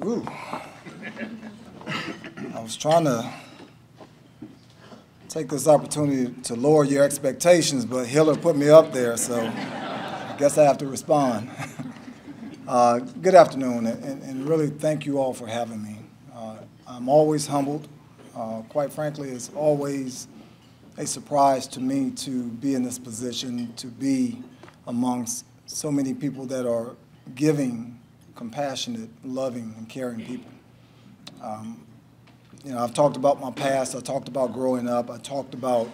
Ooh. I was trying to take this opportunity to lower your expectations, but Hiller put me up there, so I guess I have to respond. Good afternoon, and really thank you all for having me. I'm always humbled. Quite frankly, it's always a surprise to me to be in this position, to be amongst so many people that are giving, compassionate, loving, and caring people. I've talked about my past, I talked about growing up, I talked about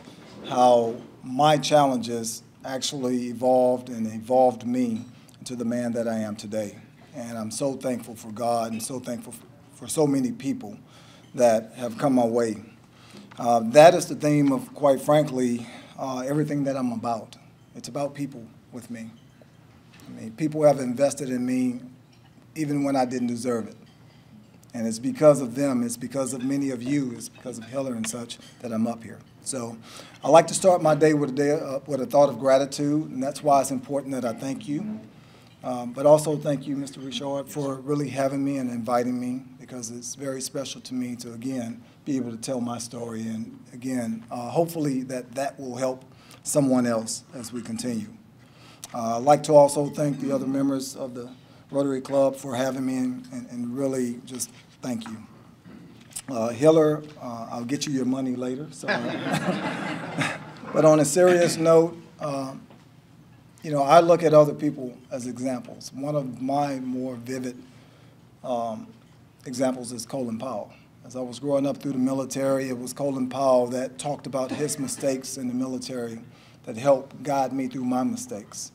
how my challenges actually evolved me into the man that I am today. And I'm so thankful for God and so thankful for so many people that have come my way. That is the theme of, quite frankly, everything that I'm about. It's about people with me. I mean, people have invested in me even when I didn't deserve it. And it's because of them, it's because of many of you, it's because of Hiller and such that I'm up here. So I like to start my day with a thought of gratitude, and that's why it's important that I thank you. But also thank you, Mr. Richard, for really having me and inviting me, because it's very special to me to, again, be able to tell my story. And again, hopefully that will help someone else as we continue. I'd like to also thank the other members of the Rotary Club for having me, and really just thank you. Hiller, I'll get you your money later. So. But on a serious note, I look at other people as examples. One of my more vivid examples is Colin Powell. As I was growing up through the military, it was Colin Powell that talked about his mistakes in the military that helped guide me through my mistakes,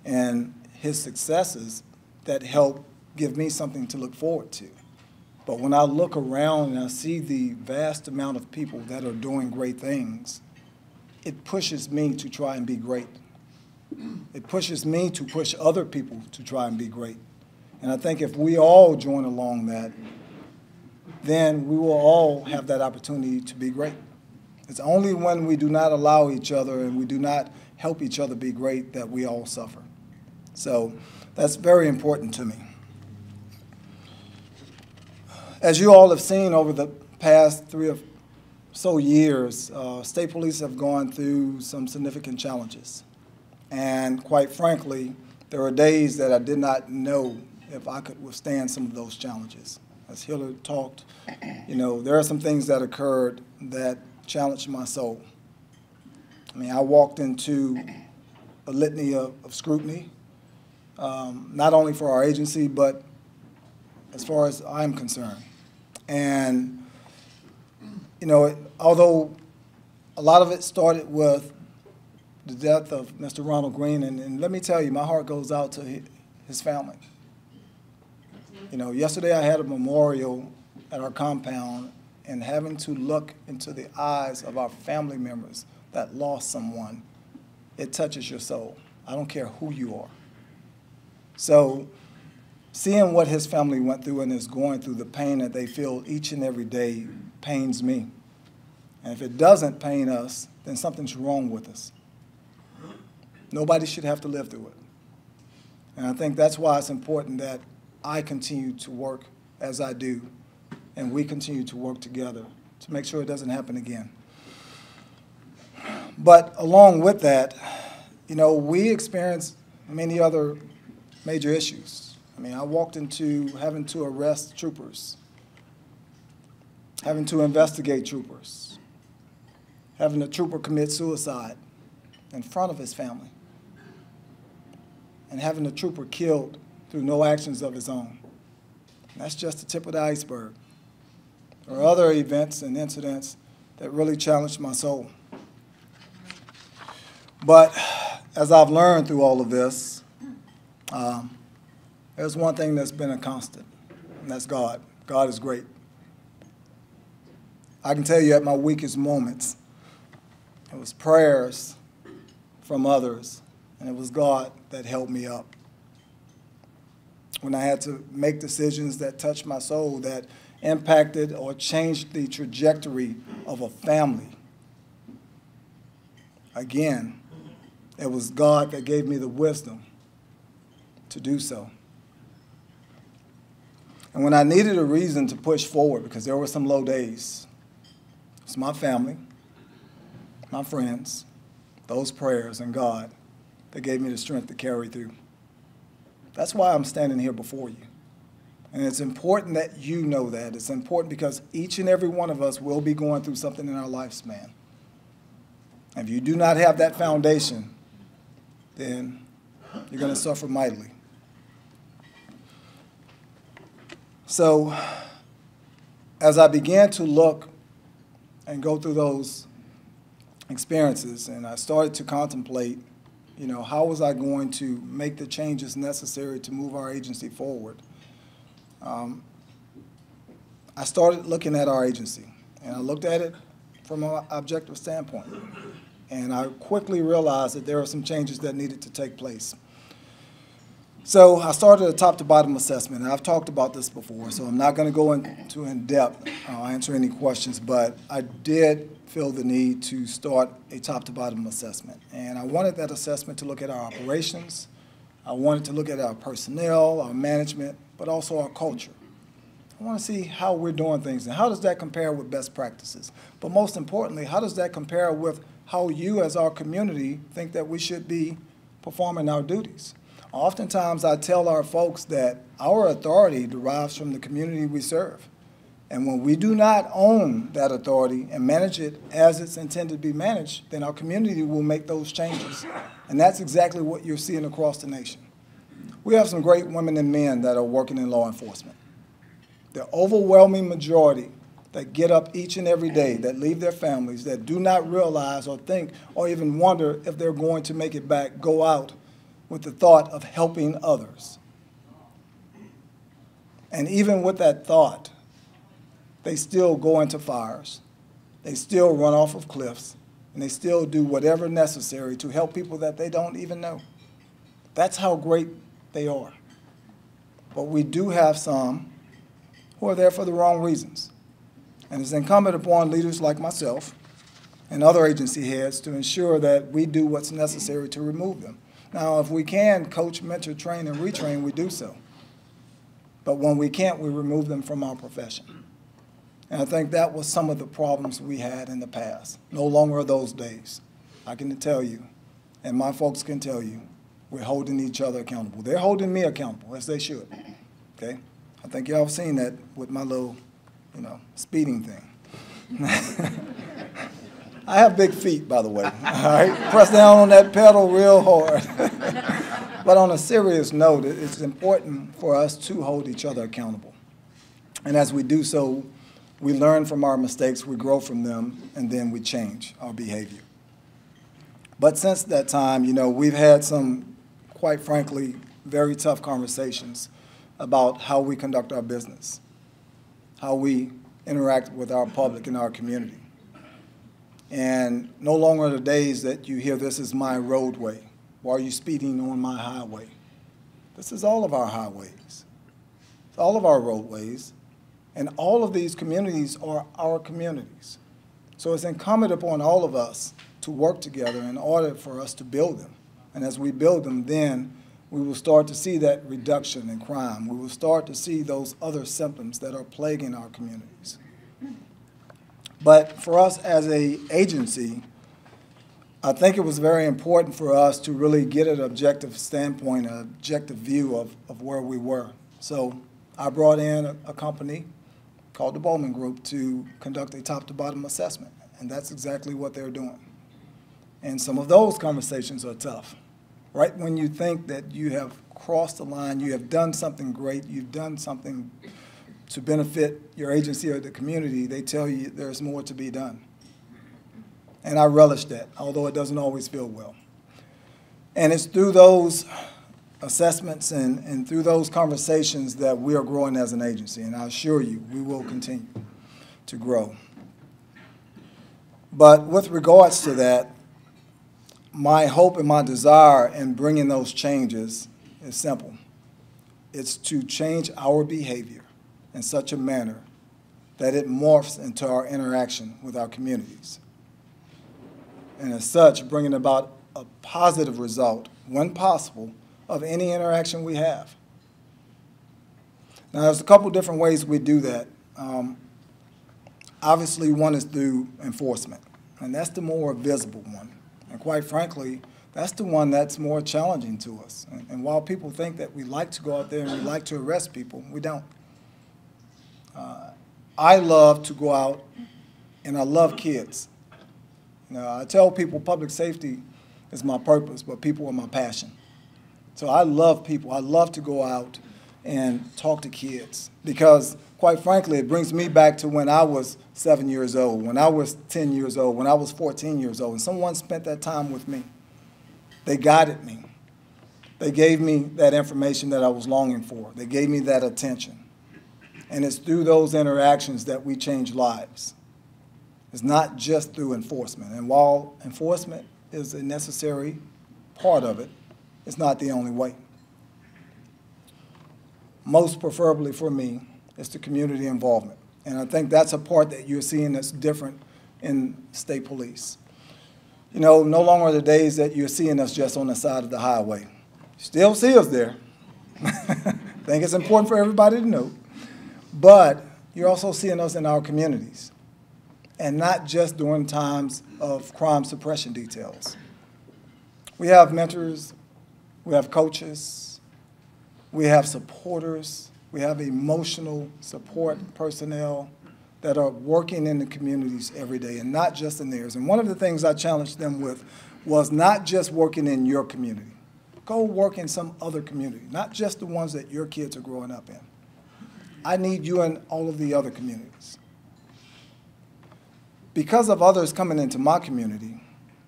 and his successes that helped give me something to look forward to. But when I look around and I see the vast amount of people that are doing great things, it pushes me to try and be great. It pushes me to push other people to try and be great. And I think if we all join along that, then we will all have that opportunity to be great. It's only when we do not allow each other and we do not help each other be great that we all suffer. So that's very important to me. As you all have seen over the past 3 or so years, state police have gone through some significant challenges. And quite frankly, there were days that I did not know if I could withstand some of those challenges. As Hiller talked, there are some things that occurred that challenged my soul. I mean, I walked into a litany of scrutiny, not only for our agency, but as far as I'm concerned. And, although a lot of it started with the death of Mr. Ronald Green, and let me tell you, my heart goes out to his family. Yesterday I had a memorial at our compound, and having to look into the eyes of our family members that lost someone, it touches your soul. I don't care who you are. So seeing what his family went through and is going through, the pain that they feel each and every day, pains me. And if it doesn't pain us, then something's wrong with us. Nobody should have to live through it. And I think that's why it's important that I continue to work as I do, and we continue to work together to make sure it doesn't happen again. But along with that, we experience many other major issues. I mean, I walked into having to arrest troopers, having to investigate troopers, having a trooper commit suicide in front of his family, and having a trooper killed through no actions of his own. And that's just the tip of the iceberg. There are other events and incidents that really challenged my soul. But as I've learned through all of this, there's one thing that's been a constant, and that's God. God is great. I can tell you at my weakest moments, it was prayers from others, and it was God that held me up. When I had to make decisions that touched my soul, that impacted or changed the trajectory of a family, again, it was God that gave me the wisdom to do so. And when I needed a reason to push forward, because there were some low days, it's my family, my friends, those prayers, and God that gave me the strength to carry through. That's why I'm standing here before you. And it's important that you know that. It's important because each and every one of us will be going through something in our lifespan. And if you do not have that foundation, then you're going to suffer mightily. So as I began to look and go through those experiences, and I started to contemplate, how was I going to make the changes necessary to move our agency forward? I started looking at our agency, and I looked at it from an objective standpoint. And I quickly realized that there are some changes that needed to take place. So I started a top-to-bottom assessment, and I've talked about this before, so I'm not going to go into in-depth answer any questions, but I did feel the need to start a top-to-bottom assessment. And I wanted that assessment to look at our operations, I wanted to look at our personnel, our management, but also our culture. I want to see how we're doing things, and how does that compare with best practices? But most importantly, how does that compare with how you as our community think that we should be performing our duties? Oftentimes, I tell our folks that our authority derives from the community we serve. And when we do not own that authority and manage it as it's intended to be managed, then our community will make those changes. And that's exactly what you're seeing across the nation. We have some great women and men that are working in law enforcement. The overwhelming majority that get up each and every day, that leave their families, that do not realize or think or even wonder if they're going to make it back, go out with the thought of helping others. And even with that thought, they still go into fires, they still run off of cliffs, and they still do whatever necessary to help people that they don't even know. That's how great they are. But we do have some who are there for the wrong reasons. And it's incumbent upon leaders like myself and other agency heads to ensure that we do what's necessary to remove them. Now, if we can coach, mentor, train, and retrain, we do so. But when we can't, we remove them from our profession. And I think that was some of the problems we had in the past. No longer are those days. I can tell you, and my folks can tell you, we're holding each other accountable. They're holding me accountable, as they should, okay? I think y'all have seen that with my little, speeding thing. I have big feet, by the way, all right? Press down on that pedal real hard. But on a serious note, it's important for us to hold each other accountable. And as we do so, we learn from our mistakes, we grow from them, and then we change our behavior. But since that time, we've had some, quite frankly, very tough conversations about how we conduct our business, how we interact with our public and our community. And no longer are the days that you hear, this is my roadway. Why are you speeding on my highway? This is all of our highways. It's all of our roadways. And all of these communities are our communities. So it's incumbent upon all of us to work together in order for us to build them. And as we build them, then we will start to see that reduction in crime. We will start to see those other symptoms that are plaguing our communities. But for us as an agency, I think it was very important for us to really get an objective standpoint, an objective view of where we were. So I brought in a company called the Bowman Group to conduct a top-to-bottom assessment, and that's exactly what they're doing. And some of those conversations are tough. Right when you think that you have crossed the line, you have done something great, you've done something to benefit your agency or the community, they tell you there's more to be done. And I relish that, although it doesn't always feel well. And it's through those assessments and through those conversations that we are growing as an agency, and I assure you, we will continue to grow. But with regards to that, my hope and my desire in bringing those changes is simple. It's to change our behavior in such a manner that it morphs into our interaction with our communities. And as such, bringing about a positive result, when possible, of any interaction we have. Now, there's a couple different ways we do that. Obviously, one is through enforcement, and that's the more visible one. And quite frankly, that's the one that's more challenging to us. And while people think that we like to go out there and we like to arrest people, we don't. I love to go out, and I love kids. I tell people public safety is my purpose, but people are my passion. So I love people. I love to go out and talk to kids because, quite frankly, it brings me back to when I was 7 years old, when I was 10 years old, when I was 14 years old, and someone spent that time with me. They guided me. They gave me that information that I was longing for. They gave me that attention. And it's through those interactions that we change lives. It's not just through enforcement. And while enforcement is a necessary part of it, it's not the only way. Most preferably for me is the community involvement. And I think that's a part that you're seeing that's different in state police. No longer are the days that you're seeing us just on the side of the highway. You still see us there. I think it's important for everybody to know. But you're also seeing us in our communities, and not just during times of crime suppression details. We have mentors, we have coaches, we have supporters, we have emotional support personnel that are working in the communities every day, and not just in theirs. And one of the things I challenged them with was not just working in your community. Go work in some other community, not just the ones that your kids are growing up in. I need you in all of the other communities. Because of others coming into my community,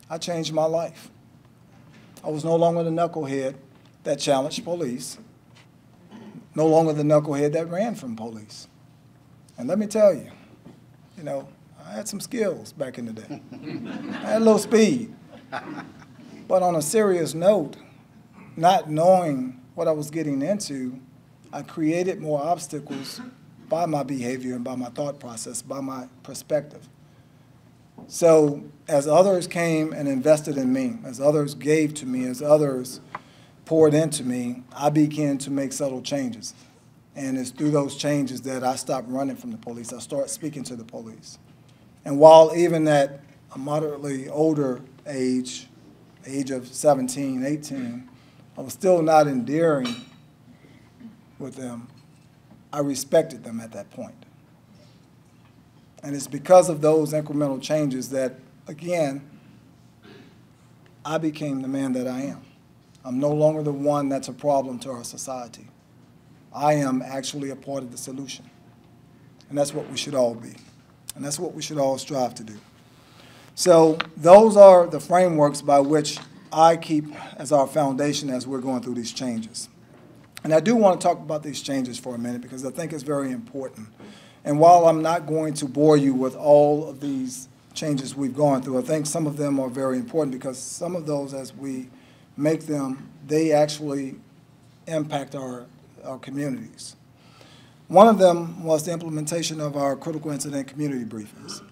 I changed my life. I was no longer the knucklehead that challenged police, no longer the knucklehead that ran from police. And let me tell you, I had some skills back in the day. I had a little speed. But on a serious note, not knowing what I was getting into, I created more obstacles by my behavior and by my thought process, by my perspective. So as others came and invested in me, as others gave to me, as others poured into me, I began to make subtle changes. And it's through those changes that I stopped running from the police. I started speaking to the police. And while even at a moderately older age of 17, 18, I was still not endearing with them, I respected them at that point. And it's because of those incremental changes that, again, I became the man that I am. I'm no longer the one that's a problem to our society. I am actually a part of the solution. And that's what we should all be. And that's what we should all strive to do. So those are the frameworks by which I keep as our foundation as we're going through these changes. And I do want to talk about these changes for a minute because I think it's very important. And while I'm not going to bore you with all of these changes we've gone through, I think some of them are very important because some of those, as we make them, they actually impact our communities. One of them was the implementation of our critical incident community briefings.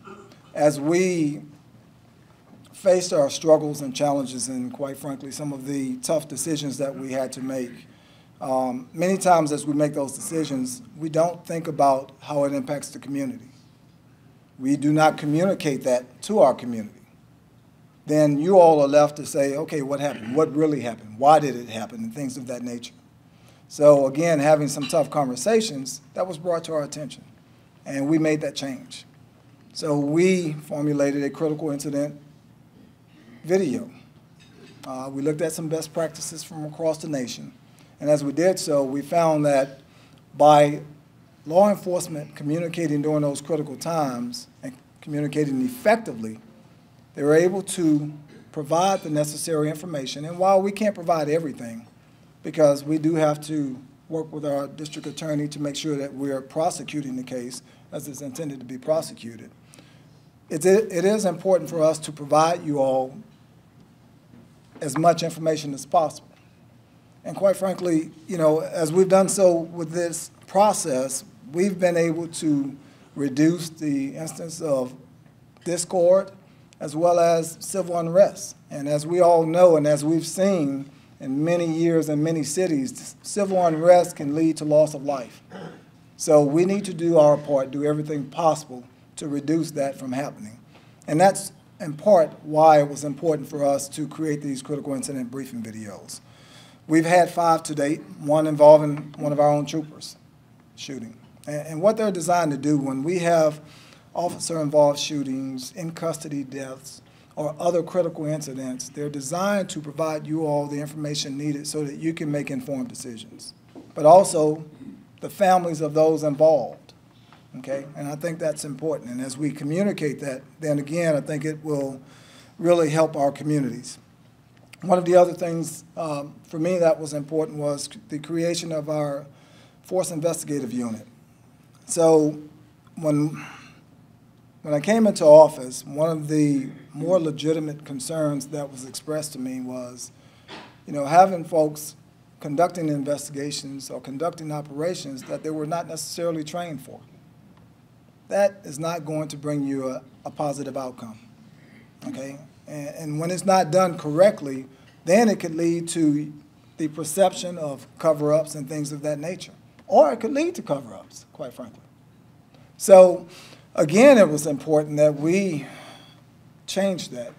As we faced our struggles and challenges and, quite frankly, some of the tough decisions that we had to make, many times as we make those decisions, we don't think about how it impacts the community. We do not communicate that to our community. Then you all are left to say, okay, what happened? What really happened? Why did it happen? And things of that nature. So again, having some tough conversations, that was brought to our attention. And we made that change. So we formulated a critical incident video. We looked at some best practices from across the nation. And as we did so, we found that by law enforcement communicating during those critical times and communicating effectively, they were able to provide the necessary information. And while we can't provide everything, because we do have to work with our district attorney to make sure that we're prosecuting the case as it's intended to be prosecuted, it is important for us to provide you all as much information as possible. And quite frankly, as we've done so with this process, we've been able to reduce the instance of discord as well as civil unrest. And as we all know and as we've seen in many years in many cities, civil unrest can lead to loss of life. So we need to do our part, do everything possible to reduce that from happening. And that's in part why it was important for us to create these critical incident briefing videos. We've had 5 to date, one involving one of our own troopers shooting. And what they're designed to do when we have officer-involved shootings, in-custody deaths, or other critical incidents, they're designed to provide you all the information needed so that you can make informed decisions, but also the families of those involved, okay? And I think that's important. And as we communicate that, then again, I think it will really help our communities. One of the other things for me that was important was the creation of our Force Investigative Unit. So when I came into office, one of the more legitimate concerns that was expressed to me was, you know, having folks conducting investigations or conducting operations that they were not necessarily trained for. That is not going to bring you a positive outcome, okay? And when it's not done correctly, then it could lead to the perception of cover-ups and things of that nature. Or it could lead to cover-ups, quite frankly. So, again, it was important that we change that.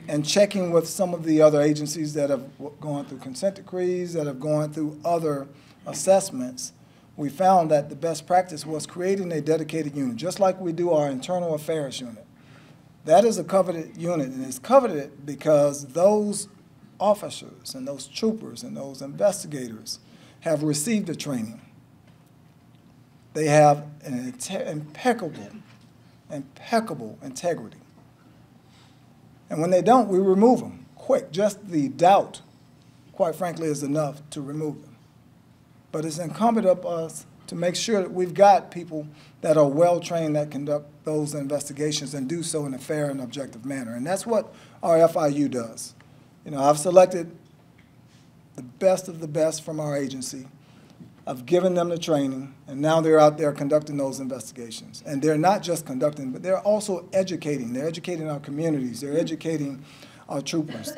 And checking with some of the other agencies that have gone through consent decrees, that have gone through other assessments, we found that the best practice was creating a dedicated unit, just like we do our internal affairs unit. That is a coveted unit, and it's coveted because those officers and those troopers and those investigators have received the training. They have an impeccable integrity. And when they don't, we remove them quick. Just the doubt, quite frankly, is enough to remove them. But it's incumbent upon us to make sure that we've got people that are well-trained that conduct those investigations and do so in a fair and objective manner. And that's what our FIU does. You know, I've selected the best of the best from our agency. I've given them the training, and now they're out there conducting those investigations. And they're not just conducting, but they're also educating. They're educating our communities. They're educating our troopers.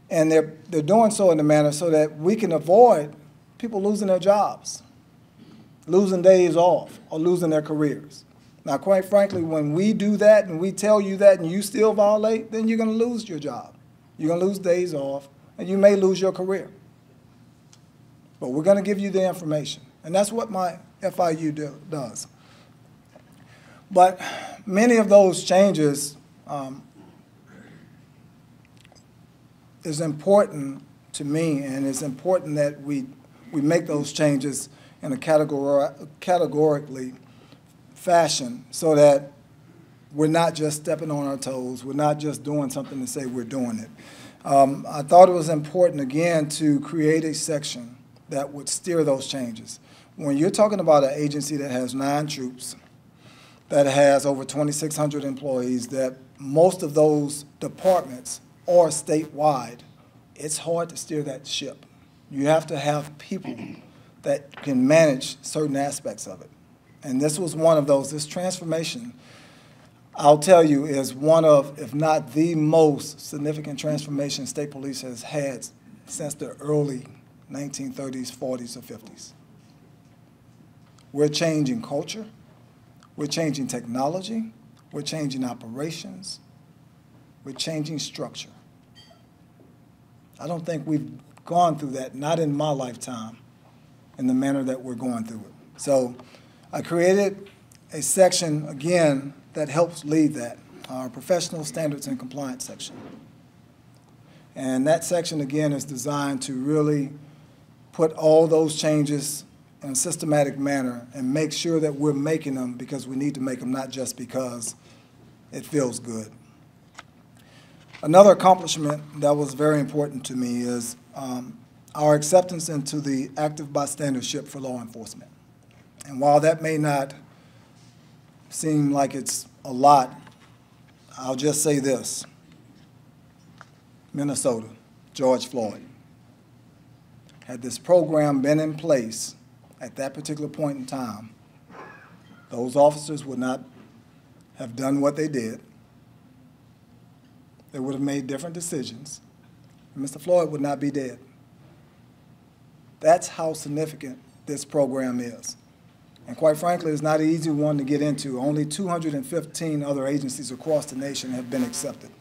And they're doing so in a manner so that we can avoid people losing their jobs, losing days off, or losing their careers. Now, quite frankly, when we do that and we tell you that and you still violate, then you're going to lose your job. You're going to lose days off, and you may lose your career. But we're going to give you the information. And that's what my FIU does. But many of those changes is important to me, and it's important that we make those changes in a categorically fashion so that we're not just stepping on our toes. We're not just doing something to say we're doing it. I thought it was important, again, to create a section that would steer those changes. When you're talking about an agency that has 9 troops, that has over 2,600 employees, that most of those departments are statewide, it's hard to steer that ship. You have to have people that can manage certain aspects of it. And this was one of those. This transformation, I'll tell you, is one of, if not the most significant transformation state police has had since the early 1930s, 40s, or 50s. We're changing culture. We're changing technology. We're changing operations. We're changing structure. I don't think we've gone through that, not in my lifetime, in the manner that we're going through it. So I created a section, again, that helps lead that, our professional standards and compliance section. And that section, again, is designed to really put all those changes in a systematic manner and make sure that we're making them because we need to make them, not just because it feels good. Another accomplishment that was very important to me is our acceptance into the active bystandership for law enforcement. And while that may not seem like it's a lot, I'll just say this. Minnesota, George Floyd. Had this program been in place at that particular point in time, those officers would not have done what they did. They would have made different decisions. And Mr. Floyd would not be dead. That's how significant this program is. And quite frankly, it's not an easy one to get into. Only 215 other agencies across the nation have been accepted.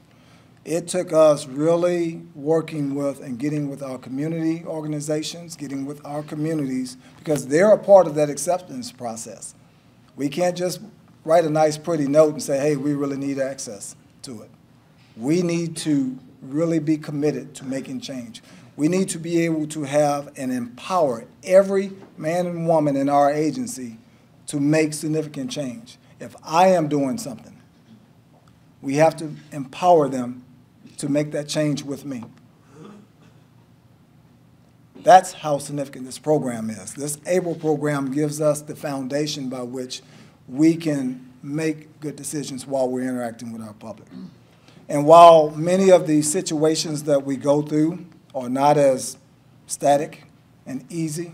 It took us really working with and getting with our community organizations, getting with our communities, because they're a part of that acceptance process. We can't just write a nice, pretty note and say, hey, we really need access to it. We need to really be committed to making change. We need to be able to have and empower every man and woman in our agency to make significant change. If I am doing something, we have to empower them to make that change with me. That's how significant this program is. This ABLE program gives us the foundation by which we can make good decisions while we're interacting with our public. And while many of the situations that we go through are not as static and easy,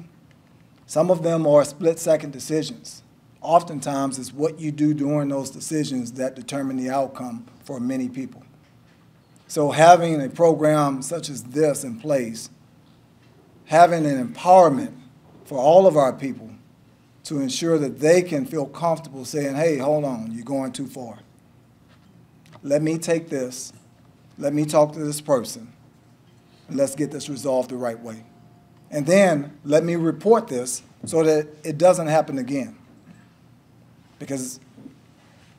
some of them are split-second decisions. Oftentimes, it's what you do during those decisions that determine the outcome for many people. So having a program such as this in place, having an empowerment for all of our people to ensure that they can feel comfortable saying, hey, hold on, you're going too far. Let me take this, let me talk to this person, and let's get this resolved the right way. And then let me report this so that it doesn't happen again. Because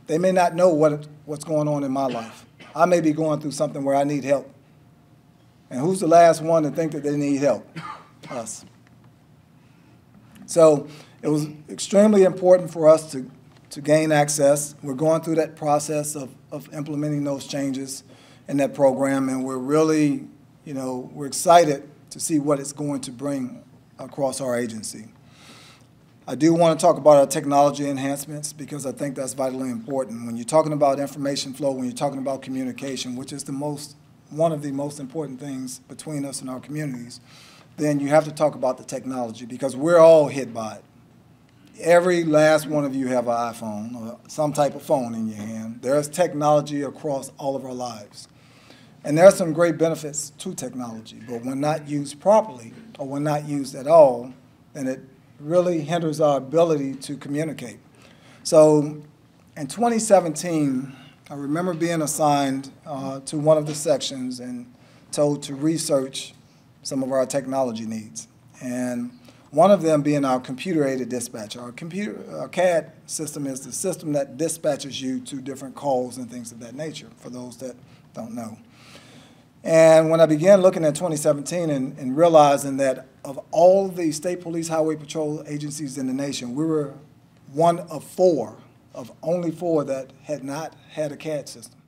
they may not know what's going on in my life. I may be going through something where I need help. And who's the last one to think that they need help? Us. So it was extremely important for us to gain access. We're going through that process of implementing those changes in that program, and we're really, we're excited to see what it's going to bring across our agency. I do want to talk about our technology enhancements because I think that's vitally important. When you're talking about information flow, when you're talking about communication, which is one of the most important things between us and our communities, then you have to talk about the technology because we're all hit by it. Every last one of you have an iPhone or some type of phone in your hand. There's technology across all of our lives. And there are some great benefits to technology, but when not used properly or when not used at all, then it really hinders our ability to communicate. So in 2017, I remember being assigned to one of the sections and told to research some of our technology needs. And one of them being our computer-aided dispatch. Our CAD system is the system that dispatches you to different calls and things of that nature, for those that don't know. And when I began looking at 2017 and realizing that of all the state police highway patrol agencies in the nation, we were one of only four that had not had a CAD system.